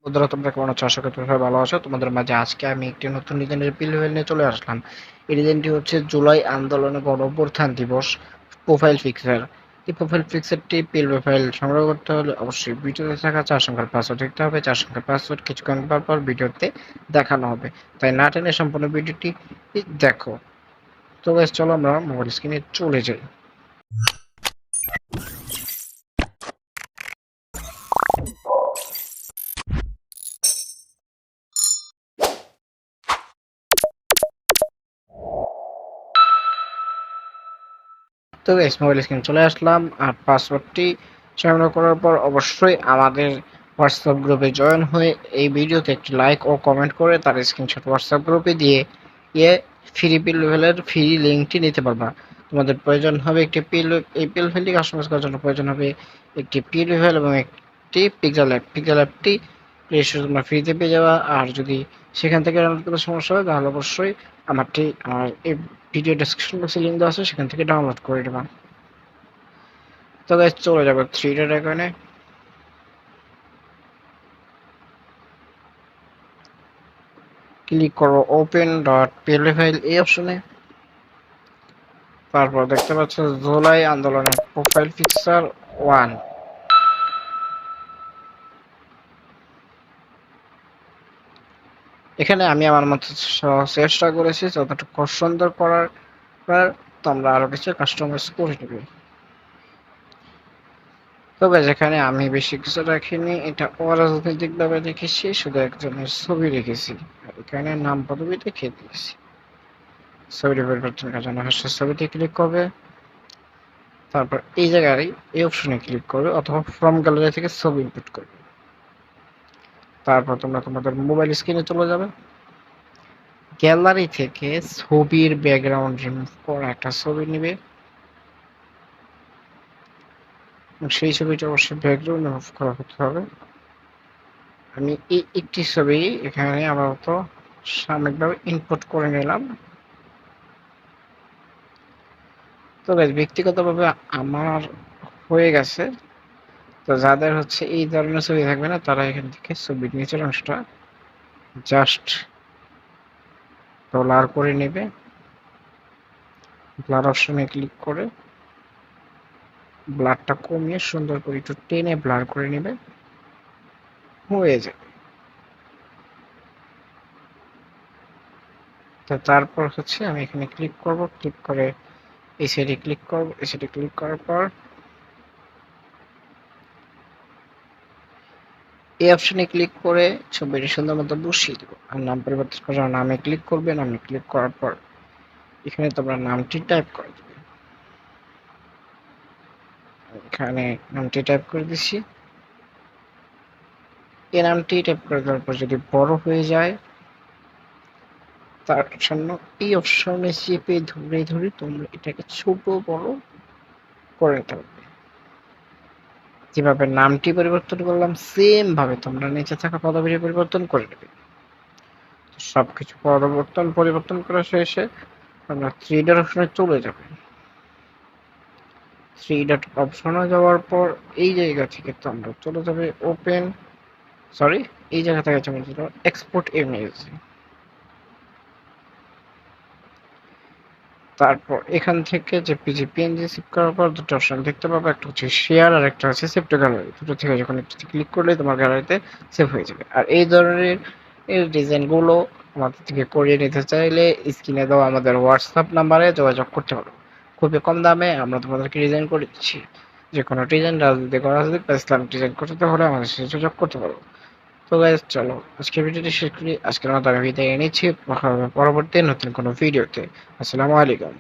বন্ধুরা তোমরা কেমন আছো? আশা করি তোমরা সবাই ভালো আছো। তোমাদের মাঝে আজকে আমি একটি নতুন ডিজাইনের পিলওয়েল নিয়ে চলে আসলাম। এই ডিজাইনটি হচ্ছে জুলাই আন্দোলনে গণ অভ্যুত্থান দিবস প্রোফাইল পিকচার। এই প্রোফাইল পিকচারটি পিলওয়ে ফাইল সংগ্রহ করতে হলে অবশ্যই ভিডিওতে থাকা 4 সংখ্যার পাসওয়ার্ড দেখতে হবে। 4 সংখ্যার পাসওয়ার্ড কিছুক্ষণ পর ভিডিওতে দেখানো হবে। তাই না টেনে সম্পূর্ণ ভিডিওটি দেখো। তো গাইস চলো আমরা মোবাইল স্ক্রিনে চলে যাই। তো গাইস মোবাইল স্ক্রিন চলে আসলাম আর পাসওয়ার্ডটি সংগ্রহ করার পর অবশ্যই আমাদের হোয়াটসঅ্যাপ গ্রুপে জয়েন হয়ে এই ভিডিওতে একটি লাইক ও কমেন্ট করে তার স্ক্রিনশট হোয়াটসঅ্যাপ গ্রুপে দিয়ে ফ্রি পিল লেভেলের ফ্রি লিঙ্কটি নিতে পারবা। তোমাদের প্রয়োজন হবে একটি এই পিল লেভেলটি কাস্টমাইজ করার জন্য প্রয়োজন হবে একটি পিল লেভেল এবং একটি পিক্সেল অ্যাপটি প্লে স্টোরে তোমরা ফ্রিতে পেয়ে যাবা। আর যদি সেখান থেকে ডাউনলোড করতে সমস্যা হয় তাহলে অবশ্যই আমার এই ভিডিও ডেসক্রিপশন বক্সে লিঙ্ক দেওয়া আছে, সেখান থেকে ডাউনলোড করে দেবা। তো গাইস চলে যাবে 3 ডট আইকনে, ক্লিক করো ওপেন ডট পিএলএ ফাইল এই অপশনে। তারপর দেখতে পাচ্ছ জুলাই আন্দোলনের প্রোফাইল পিকচার 1। এখানে আমি আমার মতো চেষ্টা করেছি যতটুকু সুন্দর করার তোমরা আরো কিছু কাস্টমাইজ করে নেবে। তবে যেখানে আমি বেশি কিছু রাখিনি, এটা অরাজনৈতিক ভাবে রেখেছি, শুধু একজনের ছবি রেখেছি। এখানে নাম পদবি লিখে দিয়েছি। ছবিটি পরিবর্তন করার জন্য ছবিতে ক্লিক করবে, তারপর এই জায়গায় এই অপশনে ক্লিক করবে অথবা ফ্রম গ্যালারি থেকে ছবি ইনপুট করবে। তারপর তোমরা তোমাদের মোবাইল স্ক্রিনে চলে যাবে, গ্যালারি থেকে ছবির ব্যাকগ্রাউন্ড রিমুভ করা একটা ছবি নেবে। সেই ছবিটা অবশ্যই ব্যাকগ্রাউন্ড রিমুভ করা হতে হবে। আমি এই একটি ছবি এখানে আপাতত সাময়িকভাবে ইনপুট করে নিলাম। তো ব্যক্তিগতভাবে আমার হয়ে গেছে। তো যাদের হচ্ছে এই ধরনের ছবি থাকবে না, তারা এখান থেকে ছবির নিচের অংশটা জাস্ট ব্লার করে নেবে। ব্লার অপশনে ক্লিক করে ব্লারটা কমিয়ে সুন্দর করে একটু টেনে ব্লার করে নেবে, হয়ে যাবে। তো তারপর হচ্ছে আমি এখানে ক্লিক করব, ক্লিক করে এই সাইডে ক্লিক করব। এই সাইডে ক্লিক করার পর এই অপশনে ক্লিক করে ছবিটি সুন্দর মতো বসিয়ে দেবো। আর নাম পরিবর্তন করার নামে ক্লিক করবে, নামে ক্লিক করার পর এখানে তোমরা নামটি টাইপ করে দেবে। এখানে নামটি টাইপ করে দিচ্ছি। এই নামটি টাইপ করে দেওয়ার পর যদি বড় হয়ে যায়, তার জন্য এই অপশনে চেপে ধরে ধরে তোমরা এটাকে ছোট বড় করে নিতে হবে। যেভাবে নামটি পরিবর্তন করলাম সেম ভাবে তোমরা নিচে থাকা পদবীটি পরিবর্তন করে নেবে। সবকিছু পরিবর্তন করা শেষে আমরা 3 ডট অপশনে চলে যাবে। 3 ডট অপশনে যাওয়ার পর এই জায়গা থেকে তোমরা চলে যাবে এই জায়গা থেকে চলে যাবে এক্সপোর্ট ইমেজ। তারপর এখান থেকে যে পিএনজি সেভ করার পর দুটো অপশন দেখতে পাবে, একটা হচ্ছে শেয়ার আর একটা হচ্ছে সেভ টু গ্যালারি। দুটো থেকে যখন একটু ক্লিক করলে তোমার গ্যালারিতে সেভ হয়ে যাবে। আর এই ধরনের ডিজাইনগুলো আমাদের থেকে করিয়ে নিতে চাইলে স্ক্রিনে দেওয়া আমাদের হোয়াটসঅ্যাপ নাম্বারে যোগাযোগ করতে পারো। খুবই কম দামে আমরা তোমাদেরকে ডিজাইন করে দিচ্ছি। যে কোনো ডিজাইন রাজনীতি করা বা ইসলামিক ডিজাইন করতে হলে আমাদের সাথে যোগাযোগ করতে পারো। তো গাইস চলো আজকের ভিডিওটি শেষ করি। আজকের মতো আমি বিদায় নিচ্ছি, পরবর্তী নতুন কোনো ভিডিওতে। আসসালামু আলাইকুম।